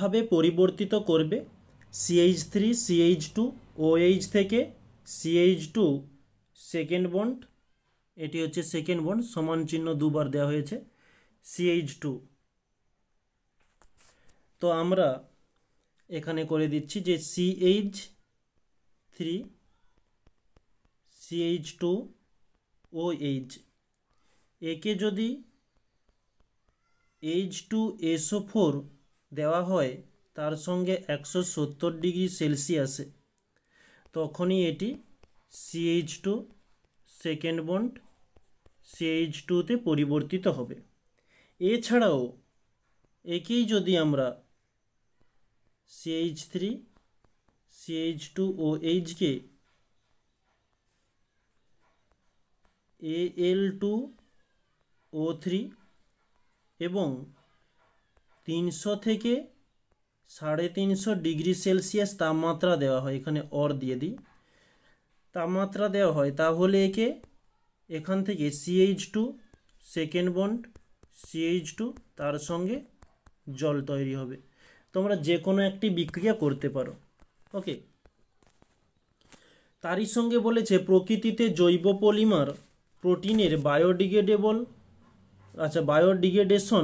এইভাবে পরিবর্তিত করবে CH3 CH2 OH থেকে CH2 সেকেন্ড বন্ড, এটি হচ্ছে সেকেন্ড বন্ড, সমান চিহ্ন দুবার দেওয়া হয়েছে CH2। তো আমরা এখানে করে দিচ্ছি যে CH3 CH2 OH, একে যদি H2SO4 দেওয়া হয় তার সঙ্গে 170 ডিগ্রি সেলসিয়াসে, তখনই এটি CH2 সেকেন্ড বন্ড CH2তে পরিবর্তিত হবে। এছাড়াও একেই যদি আমরা CH3 CH2OH কে Al2O3 এবং 300 থেকে 350 ডিগ্রি সেলসিয়াস তাপমাত্রা দেওয়া হয়, এখানে অর দিয়ে দিই, তাপমাত্রা দেওয়া হয়, তাহলে একে এখান থেকে CH2 সেকেন্ড বন্ড CH2 তার সঙ্গে জল তৈরি হবে। তোমরা যে কোনো একটি বিক্রিয়া করতে পারো। ওকে, তারই সঙ্গে বলেছে প্রকৃতিতে জৈব পলিমার প্রোটিনের বায়োডিগ্রেডেশন